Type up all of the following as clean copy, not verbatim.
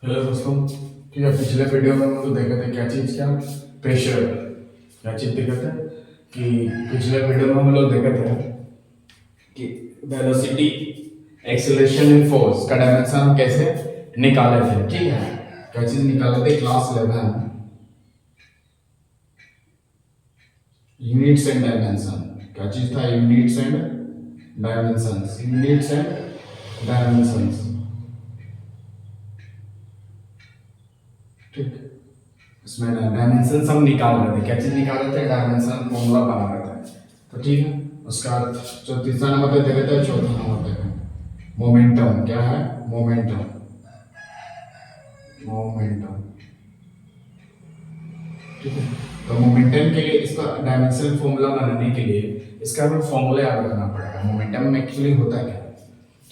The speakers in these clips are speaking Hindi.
हेलो दोस्तों। ठीक है, पिछले वीडियो में हम लोग देखे थे क्या चीज़, क्या प्रेशर, क्या चीज़ देखे थे कि पिछले वीडियो में हम लोग देखे थे कि वेलोसिटी, एक्सेलरेशन एंड फोर्स का डायमेंशन हम कैसे निकाले थे। ठीक है, क्या चीज़ निकाले थे, क्लास 11 यूनिट्स एंड डायमेंशन। क्या चीज़ था, units and dimensions, units and dimensions. ठीक, इसमें डायमेंशन हम निकाल रहे थे। क्या चीज निकाल रहे थे, डायमेंशन फॉर्मूला बना रहे थे। तो ठीक है, उसका जो तीसरा नंबर पे देखे थे, चौथा नंबर पे है मोमेंटम। क्या है, मोमेंटम, मोमेंटम। ठीक है, तो मोमेंटम के लिए इसका डायमेंशन फॉर्मूला बनाने के लिए इसका हमें फॉर्मूला याद रखना पड़ेगा। मोमेंटम में एक्चुअली होता क्या है,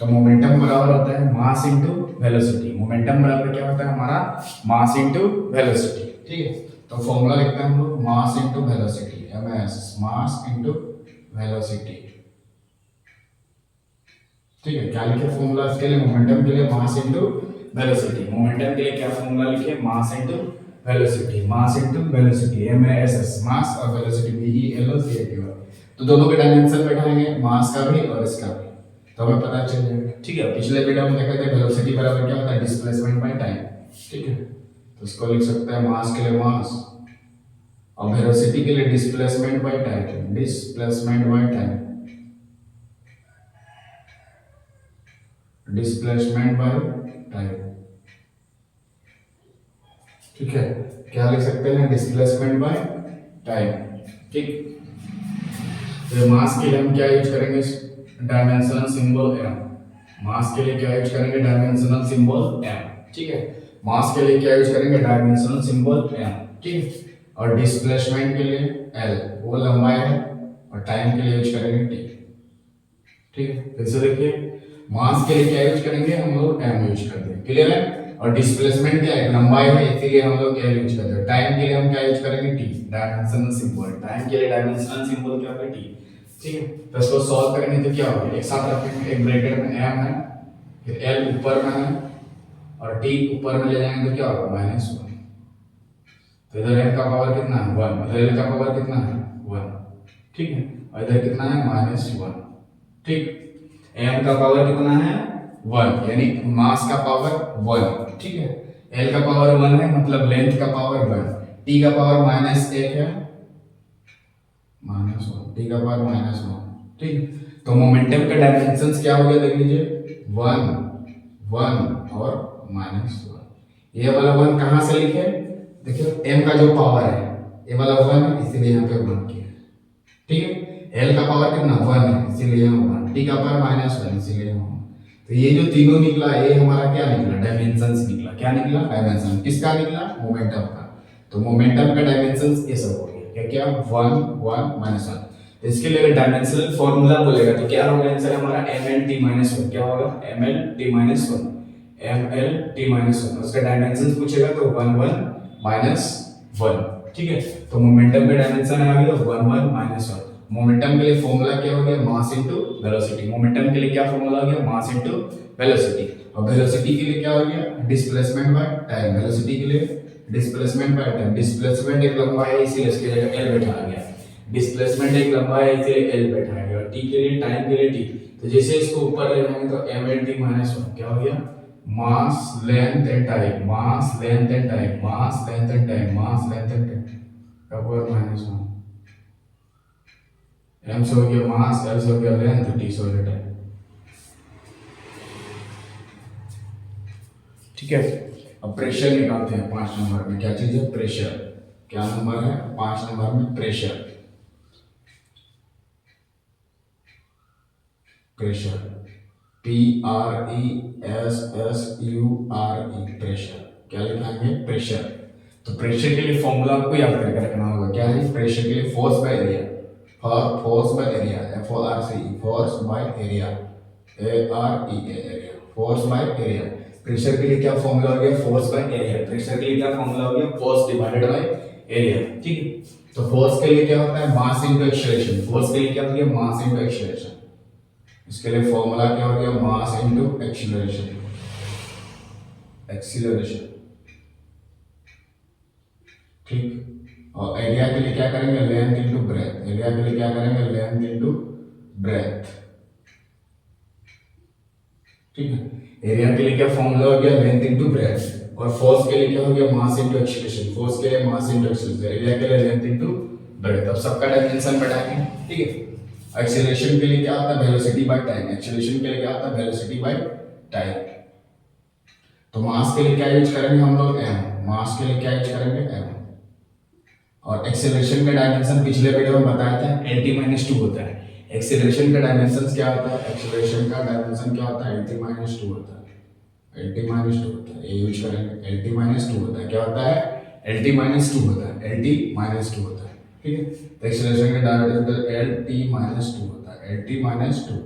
तो मोमेंटम बराबर होता है मास इनटू वेलोसिटी। मोमेंटम बराबर क्या होता है हमारा, मास इनटू वेलोसिटी। ठीक है, तो फॉर्मूला लिखते हैं हम लोग मास इनटू वेलोसिटी, एमएस, मास इनटू वेलोसिटी। ठीक है, क्या लिखे फॉर्मूला इसके लिए, मोमेंटम के लिए मास इनटू वेलोसिटी। मोमेंटम के लिए क्या फॉर्मूला लिखे, mass into velocity, mass into velocity, MS, mass और वेलोसिटी, VELOCITY। तो दोनों के डायमेंशन बैठाएंगे, मास का भी और इसका भी, तो हमें पता चल जाएगा। ठीक है, पिछले वीडियो में देखा था वेलोसिटी बराबर क्या होता है, डिस्प्लेसमेंट बाय टाइम। ठीक है, तो इसको लिख सकते हैं मास के लिए मास और वेलोसिटी के लिए displacement by time, displacement by time, displacement by time. ठीक है, क्या लिख सकते हैं, डिस्प्लेसमेंट बाय टाइम। ठीक, तो मास के लिए हम क्या यूज करेंगे, डायमेंशनल सिंबल एम। मास के लिए क्या यूज करेंगे, डायमेंशनल सिंबल एम। ठीक है, मास के लिए क्या यूज करेंगे, डायमेंशनल सिंबल एम। ठीक, और डिस्प्लेसमेंट के लिए एल, वो लंबाई है, और टाइम के लिए यूज करेंगे टी। ठीक है, फिर से देखिए, मास के लिए क्या यूज करेंगे हम लोग, एम यूज करते हैं। क्लियर है, और डिस्प्लेसमेंट क्या है, लंबाई है, इसीलिए हम लोग एल यूज करते हैं। टाइम के लिए हम क्या यूज करेंगे, टी, डायमेंशनल सिंबल। टाइम के लिए डायमेंशनल सिंबल क्या होगा, टी। ठीक है, तो इसको सॉल्व करेंगे तो क्या होगा, एक साथ रखेंगे, एक ब्रैकेट में एम है, फिर एल ऊपर में है, और टी ऊपर में ले जाएंगे तो क्या होगा, -1। तो इधर एम का पावर कितना है, 1, इधर एल का पावर कितना है, 1। ठीक है, और इधर कितना है, -1। ठीक, एम का पावर कितना है, 1, यानी मास का पावर 1। ठीक है, एल का पावर 1 है, मतलब लेंथ का पावर 1। टी का पावर -1 है, -1, टी का पावर -1। ठीक, तो मोमेंटम के डायमेंशंस क्या हो गया, देख लीजिए, 1, 1 और -1। ये वाला 1 कहाँ से लिखे, देखिए m का जो पावर है, ये वाला 1 है, इसीलिए यहाँ पे 1 किया। ठीक है, l का पावर कितना, 1 है, इसीलिए यहाँ 1, t का पावर -1, इसीलिए यहाँ 1। तो ये जो तीनों निकला, ये हमारा क्या निकला, डायमेंशंस निकला। क्या निकला, डायमेंशन। किसका निकला, मोमेंटम का। तो मोमेंटम का डायमेंशंस ये सब हो गया, क्या क्या, 1, 1, -1। तो इसके लिए डायमेंशनल फॉर्मूला बोलेगा तो क्या होगा आंसर हमारा, mlt-1। क्या होगा, mlt-1, mlt-1। उसका डायमेंशन पूछेगा तो 1, 1, -1। ठीक है, तो मोमेंटम का डायमेंशन आ गया 1, 1, -1। मोमेंटम के लिए फॉर्मूला क्या हो गया, मास इनटू वेलोसिटी। मोमेंटम के लिए क्या फॉर्मूला हो गया, मास इनटू वेलोसिटी। और वेलोसिटी के लिए क्या हो गया, डिस्प्लेसमेंट बाय टाइम। वेलोसिटी के लिए डिस्प्लेसमेंट बाय टाइम। डिस्प्लेसमेंट एक लंबाई है, इसीलिए इसकी जगह एल बैठाया गया। डिस्प्लेसमेंट एक लंबाई है, इसलिए एल बैठाया गया। टी के लिए, टाइम के लिए टी। तो जैसे इसको ऊपर ले जाएंगे तो mlt-1 क्या हो गया, मास length and time, mass length and time, mass length and time, mass length and time का पावर -1। m से हो गया मास, l से हो गया लेंथ, t से हो गया टाइम। ठीक है, अब प्रेशर निकालते हैं 5 नंबर में। क्या चीज है, प्रेशर। क्या नंबर है, 5 नंबर में प्रेशर। Pressure, PRESSURE, pressure. क्या लिखाएंगे, प्रेशर। तो प्रेशर के लिए फॉर्मूला आपको याद करके रखना होगा। क्या है, प्रेशर के लिए force by area, force by area, FORCE, force by area, AREA, area, force by area. Pressure के लिए क्या फॉर्मूला हो गया, फोर्स बाय एरिया। प्रेशर के लिए क्या फॉर्मूला हो गया, फोर्स डिवाइडेड बाय एरिया। ठीक है, तो फोर्स के लिए क्या होता है, मास इनटू एक्सेलरेशन। फोर्स के लिए क्या हो गया, मास इनटू एक्सेलरेशन। इसके लिए फॉर्मूला क्या हो गया, मास इनटू एक्सीलरेशन। एक्सीलरेशन, ठीक। और एरिया के लिए क्या करेंगे, लेंथ इंटू ब्रेथ, एरिया के लिए क्या करेंगे, लेंथ इंटू ब्रेथ, ठीक है। एरिया के लिए क्या फॉर्मूला हो गया, लेंथ इंटू ब्रेथ। और फोर्स के लिए क्या हो गया, मास इंटू एक्सीलरेशन, फोर्स के लिए मास इंटू एक्सीलरेशन, एरिया के लिए लेंथ इंटू ब्रेथ। अब सबका डायमेंशन बढ़ाएंगे, ठीक है। एक्सीलरेशन के लिए क्या होता है, वेलोसिटी बाय टाइम, एक्सीलरेशन के लिए क्या होता है, वेलोसिटी बाय टाइम। तो मास के लिए क्या यूज करेंगे हम लोग, m, मास के लिए क्या यूज करेंगे, m। और एक्सेलरेशन का डायमेंशन पिछले वीडियो में बताया था, lt-2 होता है। एक्सेलरेशन का डायमेंशन क्या होता है, एक्सेलरेशन का डायमेंशन क्या होता है, lt-2 होता है, lt-2 होता है, ये यूज करेंगे। lt-2 होता है, क्या होता है, lt-2 होता है, lt-2 होता है, ठीक है। तो एक्सेलरेशन का डायमेंशन lt-2 होता है, lt-2,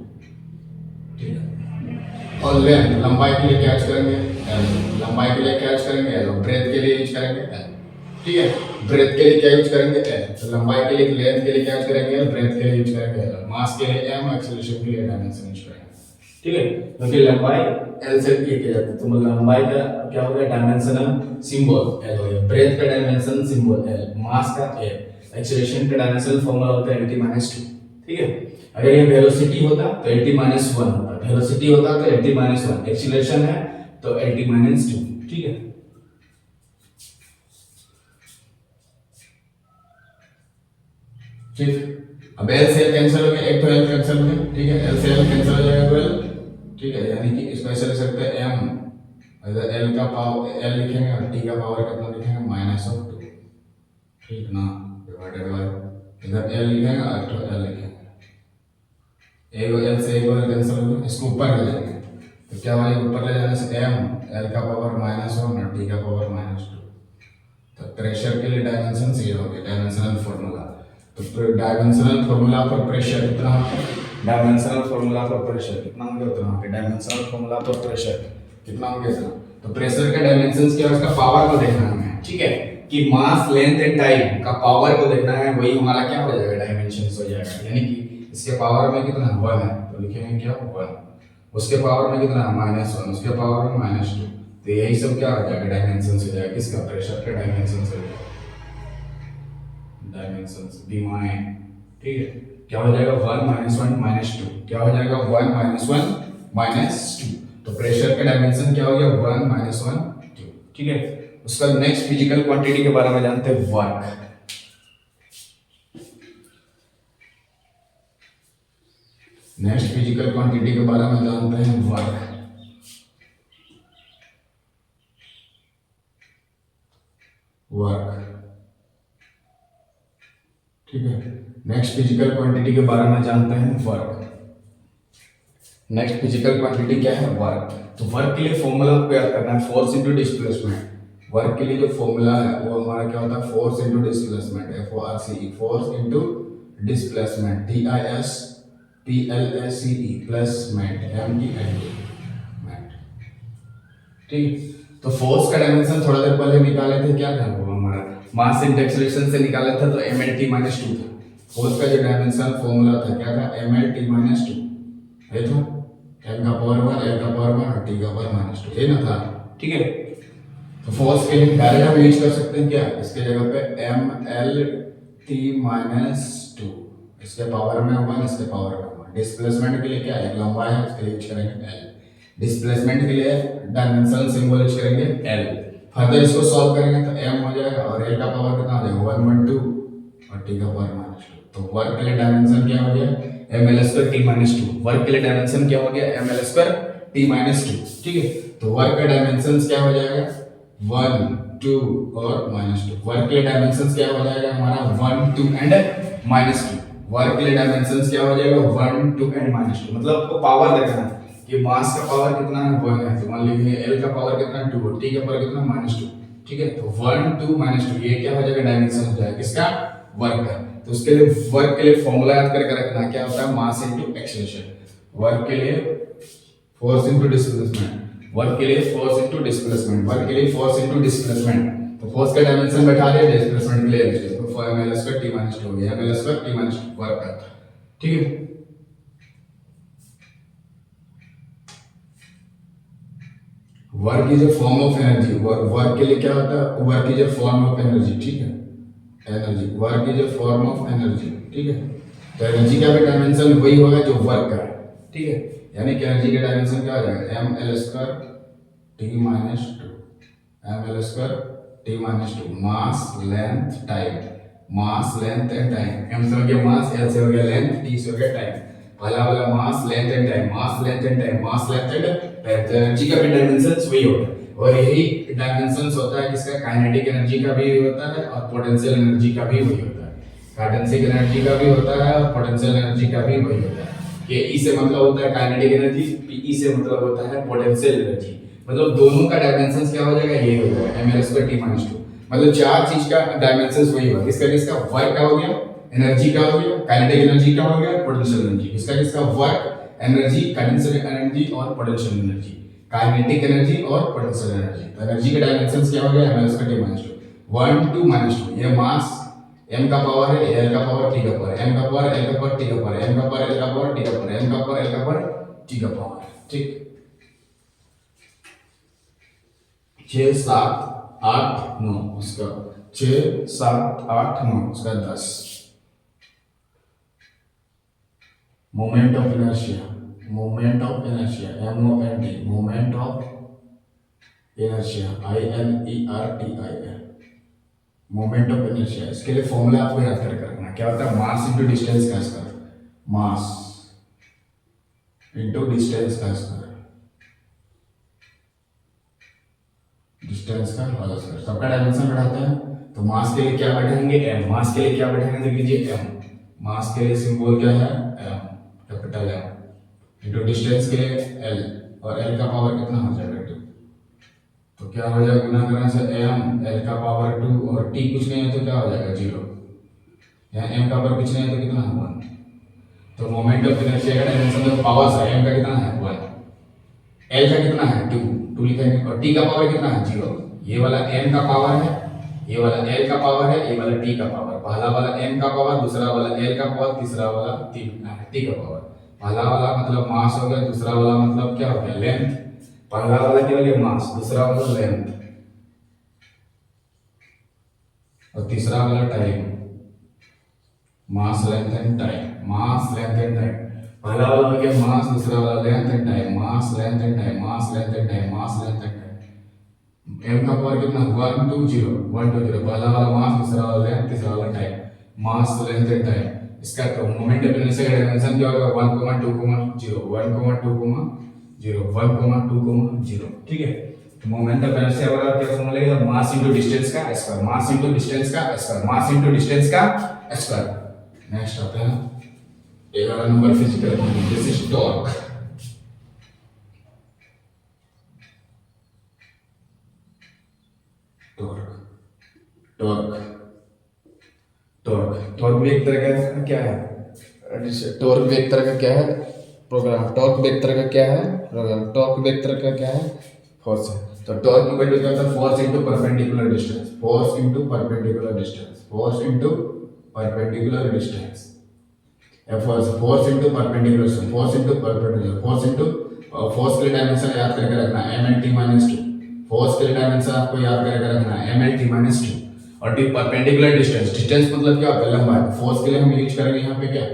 ठीक है। और लेंथ, लंबाई के लिए क्या यूज करेंगे, l, लंबाई के लिए क्या यूज करेंगे, l, और ब्रेथ के लिए यूज करेंगे l, ठीक है। ब्रेथ के लिए क्या यूज करेंगे, l, तो लंबाई के लिए, लेंथ के लिए क्या यूज करेंगे, l, ब्रेथ के लिए यूज करेंगे l, मास के लिए m, एक्सेलरेशन के लिए डायमेंशन यूज करेंगे, ठीक है। क्योंकि लंबाई l से ये किया जाता है, तो लंबाई का क्या हो गया, डायमेंशनल सिंबल l हो गया, ब्रेथ का डायमेंशन सिंबल l, मास का a, एक्सेलरेशन का डायमेंशनल फॉर्मूला होता है lt-2, ठीक है। अगर ये वेलोसिटी होता तो lt-1 होता, वेलोसिटी होता तो lt-1, एक्सीलरेशन है तो lt-2, ठीक है। ठीक, अब l से l कैंसिल हो गया, एक तो l कैंसिल हो गया, ठीक है, l से l कैंसिल हो जाएगा तो l, ठीक है। यानी कि इसको ऐसे लिख सकते हैं m, इधर l का पावर l लिखेंगे और t का पावर कितना लिखेंगे, -2, ठीक ना, डिवाइडेड बाय, इधर l लिखेंगे और तो l लिखेंगे, एक l से एक कैंसिल हो गया, इसको ऊपर ले जाएंगे तो क्या होगा, ऊपर ले जाने से m, l का पावर -1 और t का पावर -2। तो प्रेशर के लिए डायमेंशन ये हो गया, डायमेंशनल फार्मूला। तो डायमेंशनल फार्मूला फॉर प्रेशर कितना होता है, डायमेंशनल फार्मूला फॉर प्रेशर कितना हो गया, उतना हो गया, डायमेंशनल फार्मूला फॉर प्रेशर कितना हो गया इतना। तो प्रेशर का डायमेंशंस क्या है, उसका पावर को देखना है हमें, ठीक है, कि मास, लेंथ एंड टाइम का पावर को देखना है, वही हमारा क्या हो जाएगा, डायमेंशंस हो जाएगा। यानी कि इसके पावर में कितना 1 है तो लिखेंगे क्या 1, उसके पावर में कितना -1, उसके पावर में -2, तो यही सब क्या हो जाएगा, डायमेंशंस हो जाएगा, किसका, प्रेशर का डायमेंशंस हो जाएगा, डायमेंशंस डिमाइन, ठीक है। क्या हो जाएगा 1 -1 -2, क्या हो जाएगा 1 -1 -2। तो प्रेशर का डायमेंशन क्या हो गया 1 -1 2, ठीक है। उसका नेक्स्ट फिजिकल क्वांटिटी के बारे में जानते हैं, वर्क। नेक्स्ट फिजिकल क्वांटिटी के बारे में जानते हैं, वर्क। वर्क, ठीक है। नेक्स्ट फिजिकल क्वांटिटी के बारे में जानते हैं, वर्क। नेक्स्ट फिजिकल क्वांटिटी क्या है, वर्क। तो वर्क के लिए फॉर्मूला को याद करना है, फोर्स इनटू डिस्प्लेसमेंट। वर्क के लिए जो फॉर्मूला है वो हमारा क्या होता है, force into displacement, FORCE, force into displacement, DISPLACE, placement, MENT, ठीक। तो फोर्स का डायमेंशन थोड़ा देर पहले निकाले थे, क्या था वो हमारा, मास इनटू एक्सीलरेशन से निकाला था, तो MLT-2 था। फोर्स का जो डायमेंशन फॉर्मूला था क्या था, MLT-2, ये था m का पावर 1, l का पावर 1 और t का पावर -2, ये ना था, ठीक है। तो फोर्स के लिए डायरेक्ट हम यूज कर सकते हैं क्या, इसके जगह पे MLT-2, इसके पावर में 1, इसके पावर में 1। डिस्प्लेसमेंट के लिए क्या है, लंबाई है, उसके लिए यूज करेंगे l। डिस्प्लेसमेंट के लिए डायमेंशनल सिंबल यूज करेंगे l। फर्दर इसको सॉल्व करेंगे तो m हो जाएगा और l का पावर कितना हो जाएगा 1/2 और t का पावर -2। तो वर्क के लिए डायमेंशन क्या हो गया, ml²t-2। वर्क के लिए डायमेंशन क्या हो गया, ml²t-2, ठीक है। तो वर्क का डायमेंशंस क्या हो जाएगा 1 2 और -2। वर्क के लिए डायमेंशंस क्या हो जाएगा हमारा 1 2 एंड -2। वर्क के लिए डायमेंशंस क्या हो जाएगा 1 2 एंड -2। मतलब आपको पावर देखना है कि मास का पावर कितना है 1 है, तो मान लीजिए l का पावर कितना 2 और t का पावर कितना -2, ठीक है। तो 1 2 -2 ये क्या हो जाएगा, डायमेंशन हो जाएगा किसका, वर्क का। तो उसके लिए वर्क के लिए फॉर्मूला याद करके रखना, क्या होता है, मास इनटू एक्सीलरेशन। वर्क के लिए फोर्स इनटू डिस्प्लेसमेंट, वर्क के लिए फोर्स इनटू डिस्प्लेसमेंट, वर्क के लिए फोर्स इनटू डिस्प्लेसमेंट। तो फोर्स का डायमेंशन बैठा दिया, डिस्प्लेसमेंट के लिए तो ml²t-2 हो गया, ml²t-2 वर्क का, ठीक है। Work is a form of energy. Work के लिए क्या होता है, work is a form of energy, ठीक है, energy, work is a form of energy, ठीक है। तो एनर्जी का भी डायमेंशन वही होगा जो वर्क का है, ठीक है। यानी कि एनर्जी का डायमेंशन क्या हो जाएगा, M L square T minus two, M L square T minus two, mass length time, mass length and time, M से हो गया मास, एल से हो गया लेंथ, टी से हो गया टाइम, पहला वाला मास length and time, mass length and time, mass length and time. तो एनर्जी का भी डायमेंशन वही होगा, और यही डायमेंशन होता है किसका, काइनेटिक एनर्जी का भी होता है और पोटेंशियल एनर्जी का भी वही होता है। काइनेटिक एनर्जी का भी होता है और पोटेंशियल एनर्जी का भी वही होता है। कि ई से मतलब होता है काइनेटिक एनर्जी, पी से मतलब होता है पोटेंशियल एनर्जी। मतलब दोनों का डायमेंशन क्या हो जाएगा, ये हो जाएगा M L square T minus two. मतलब चार चीज का डायमेंशन वही होगा। किसका किसका, वर्क का हो गया, एनर्जी का हो गया, काइनेटिक एनर्जी का हो गया, पोटेंशियल एनर्जी। किसका किसका, वर्क, एनर्जी, काइनेटिक एनर्जी और पोटेंशियल एनर्जी, काइनेटिक एनर्जी और पोटेंशियल एनर्जी। तो एनर्जी के डायमेंशन क्या हो गया, M L square T minus two, 1 2 minus 2। ये मास m का पावर है, एल का पावर, टी का पावर, m का पावर, एल का पावर, टी का पावर, m का पावर, एल का पावर, टी का पावर, m का पावर, एल का पावर, टी का पावर, ठीक। 6 7 8 9 उसका 6 7 8 9 उसका 10। Moment of inertia, moment of inertia, MOMENT, moment of inertia, INERTIA, moment of inertia. इसके लिए फॉर्मूला आपको याद करके रखना, क्या होता है, मास इनटू डिस्टेंस का स्क्वायर, मास इनटू डिस्टेंस का स्क्वायर, डिस्टेंस का होल स्क्वायर। सबका डायमेंशन बढ़ाते हैं तो मास के लिए क्या बैठाएंगे, m, मास के लिए क्या बैठाएंगे, देख लीजिए m, मास के लिए सिंबल क्या है, m, capital M, into distance के लिए l, और l का पावर कितना हो जाएगा, 2। तो क्या हो जाएगा, गुना करने से m, l का पावर 2 और t कुछ नहीं है तो क्या हो जाएगा, 0। यहाँ m का पावर कुछ नहीं है तो कितना है, 1। तो मोमेंट ऑफ इनर्शिया का डायमेंशन तो पावर है, m का कितना है, 1, l का कितना है, 2 लिखेंगे, और t का पावर कितना है, 0। ये वाला m का पावर है, ये वाला l का पावर है, ये वाला t का पावर। पहला वाला m का पावर, दूसरा वाला l का पावर, तीसरा वाला t का पावर। पहला वाला मतलब मास हो गया, दूसरा वाला मतलब क्या हो गया, लेंथ। पहला वाला क्या हो गया, मास, दूसरा वाला लेंथ, और तीसरा वाला time, mass length and time, mass length and time. पहला वाला हो गया मास, दूसरा वाला length and time, mass length and time, mass length and time, mass length and time. m का पावर कितना, 1 2 0, 1 2 0। पहला वाला मास, दूसरा वाला लेंथ, तीसरा वाला time, mass length and time. इसका तो मोमेंट ऑफ इनर्शिया का डायमेंशन क्या होगा, 1 2 0, 1 2 0, 1 2 0, ठीक है। तो मोमेंट ऑफ इनर्शिया वाला क्या फॉर्मूला है, मास इनटू डिस्टेंस का स्क्वायर, मास इनटू डिस्टेंस का स्क्वायर, मास इनटू डिस्टेंस का स्क्वायर। नेक्स्ट आता है 11 number physical quantity, this is torque. Torque, torque, torque भी एक तरह का क्या है, टॉर्क भी एक तरह का क्या है, प्रोग्राम। टॉर्क भी एक तरह का क्या है, प्रोग्राम। टॉर्क भी एक तरह का क्या है, फोर्स है। तो टॉर्क की वैल्यू क्या होता है, force into perpendicular distance, force into perpendicular distance, force into perpendicular distance, force into perpendicular, force into perpendicular, force into, force के लिए डायमेंशन याद करके रखना है, mlt-2। फोर्स के लिए डायमेंशन आपको याद करके रखना है, mlt-2। और टी परपेंडिकुलर डिस्टेंस, डिस्टेंस मतलब क्या होता है, लंबाई। फोर्स के लिए हम यूज करेंगे यहाँ पे क्या,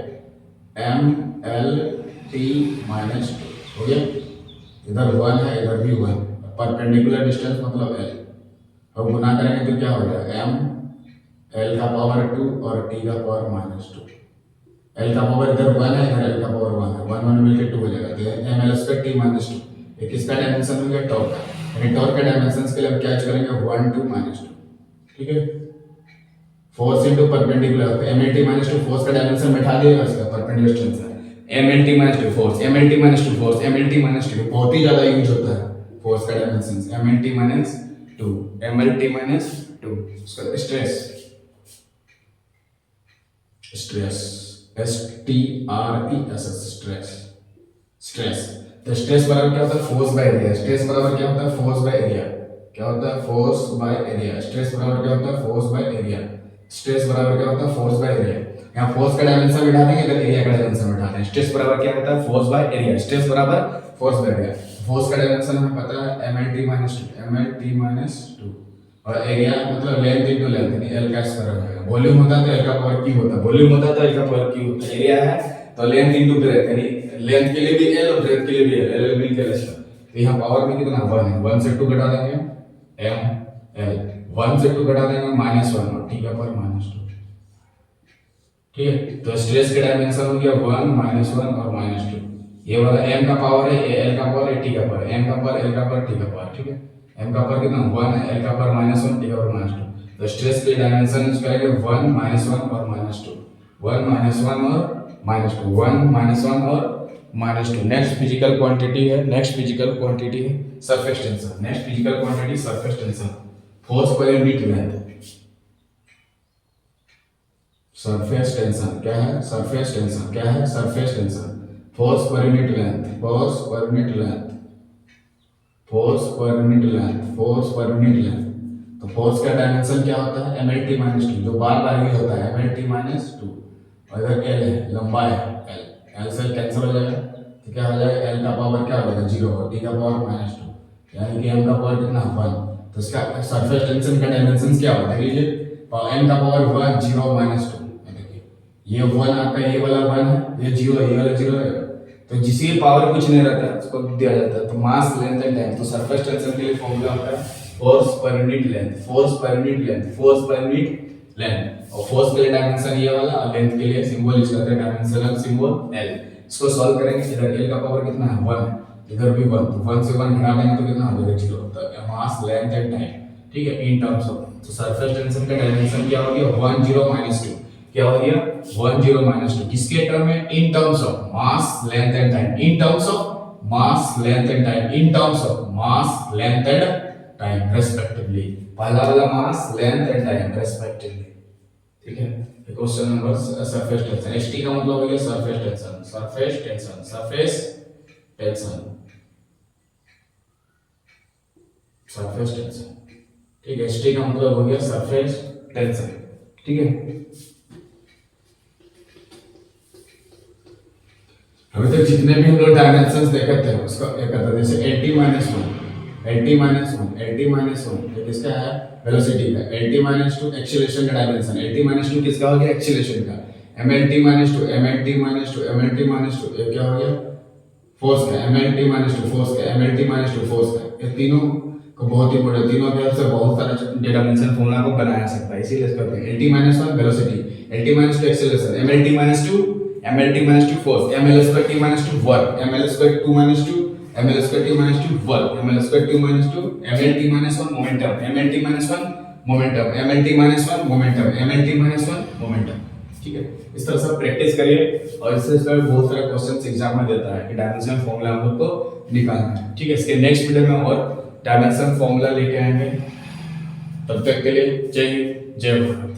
mlt-2 हो गया। इधर 1 है, इधर भी 1। परपेंडिकुलर डिस्टेंस मतलब l, अब गुना करेंगे तो क्या हो जाएगा, m, l का पावर 2 और t का पावर -2। l का पावर इधर 1 है, इधर l का पावर 1 है, 1 1 मिलकर 2 हो जाएगा। तो m l स्क्वायर t -2, ये किसका डायमेंशन हो गया, टॉर्क का। यानी टॉर्क के डायमेंशंस के लिए हम क्या यूज करेंगे, 1 2 -2, ठीक है। Force into perpendicular, mlt-2 force का डायमेंशन बैठा दिएगा, इसका परपेंडिकुलर डिस्टेंस है, mlt-2 force, mlt-2 force, mlt-2 बहुत ही ज्यादा यूज होता है फोर्स का डायमेंशन, mlt-2, mlt-2। उसका stress, stress, STRES, stress, stress. तो स्ट्रेस बराबर क्या होता है, फोर्स बाय एरिया। स्ट्रेस बराबर क्या होता है, फोर्स बाय एरिया। क्या होता है, फोर्स बाय एरिया। स्ट्रेस बराबर क्या होता है, फोर्स बाय एरिया। स्ट्रेस बराबर क्या होता है, फोर्स बाय एरिया। यहाँ फोर्स का डायमेंशन बिठा देंगे, इधर एरिया का डायमेंशन बिठा देंगे। स्ट्रेस बराबर क्या होता है, फोर्स बाय एरिया, स्ट्रेस बराबर फोर्स बाय एरिया। फोर्स का डायमेंशन हमें पता है mlt-2 और एरिया मतलब लेंथ इनटू लेंथ, यानी l का स्क्वायर हो जाएगा। वॉल्यूम होता है तो l का पावर q होता है, वॉल्यूम होता है तो l का पावर q होता है। एरिया है तो लेंथ इनटू ब्रेथ, यानी लेंथ के लिए भी l और ब्रेथ के लिए भी l, l मिलकर l। तो यहाँ पावर में कितना 1 है, 1 से 2 घटा देंगे m l, 1 से 2 घटा देंगे -1 और t का पावर -2। ठीक है, तो स्ट्रेस का डायमेंशन हो गया 1 -1 और -2। ये वाला m का पावर है, ये l का पावर है, t का पावर, m का पावर, l का पावर, t का पावर। ठीक है, m का पावर कितना 1 है, l का पावर -1, t का पावर -2। तो स्ट्रेस के डायमेंशन यूज करेंगे 1 -1 और -2, 1 -1 और -2, 1 -1 और -2। नेक्स्ट फिजिकल क्वांटिटी है, surface tension. Next physical quantity surface tension, force per unit length. Surface tension क्या है, सरफेस टेंशन क्या है, surface tension, force per unit length, force per unit length, force per unit length, force per unit length. तो फोर्स का डायमेंशन क्या होता है, mlt-2, जो बार बार यूज होता है, mlt-2। और इधर l है, लंबाई है l, l से कैंसिल हो जाएगा तो क्या हो जाएगा, l का पावर क्या हो जाएगा 0 और t का पावर -2, यानी कि m का पावर कितना 1। तो इसका सरफेस टेंशन का डायमेंशन क्या होता है, लीजिए m का पावर 1 0 -2। ये 1 आपका, ये वाला 1 है, ये 0 है, ये वाला 0 है। तो जिसकी पावर कुछ नहीं रहता है उसको दिया जाता है। तो मास लेंथ एंड टाइम, तो सरफेस टेंशन के लिए फॉर्मूला होता है force per unit length, force per unit length, force per unit length. और फोर्स के लिए डायमेंशन ये वाला और लेंथ के लिए सिंबल यूज करते हैं, डायमेंशनल सिंबल l। इसको सॉल्व करेंगे, इधर l का पावर कितना है 1, इधर भी 1, तो 1 से 1 घटा देंगे तो कितना हो जाएगा 0। तो मास लेंथ एंड टाइम, ठीक है, इन टर्म्स ऑफ। तो सरफेस टेंशन का डायमेंशन क्या हो गया 1 0 -2, क्या हो गया 1 0 -2, किसके टर्म में, in terms of mass length and time, in terms of mass length and time, in terms of mass length and time respectively. पहला वाला मास लेंथ एंड टाइम रेस्पेक्टिवली। ठीक है, question number surface tension, ST का मतलब हो गया surface tension, surface tension, surface tension, surface tension. ठीक है, एसटी का मतलब हो गया सरफेस टेंशन। ठीक है, अभी तक जितने भी हम लोग डायमेंशंस देखे थे उसका एक करते थे, जैसे LT-1 ये किसका है, वेलोसिटी का, LT-2 एक्सीलरेशन का डायमेंशन, LT-2 किसका हो गया, एक्सीलरेशन का, MLT-2 ये क्या हो गया, फोर्स का, MLT-2 फोर्स का, MLT-2 फोर्स का। ये तीनों को बहुत इंपॉर्टेंट, तीनों के हेल्प से बहुत सारे डायमेंशन फॉर्मूला को बनाया सकता है, इसीलिए इसको कहते हैं LT-1 velocity, LT-2 acceleration, MLT-2 force, ML2T-2 work, ML2T-2 work, MLT-1 momentum, MLT-1 momentum. ठीक है, इस तरह से प्रैक्टिस करिए और इससे बहुत सारे क्वेश्चंस एग्जाम में देता है कि डायमेंशन फॉर्मूला हम लोग को निकालना है। ठीक है, इसके नेक्स्ट वीडियो में और डायमेंशन फॉर्मूला लेके आएंगे। तब तक के लिए जय हिंद, जय भारत।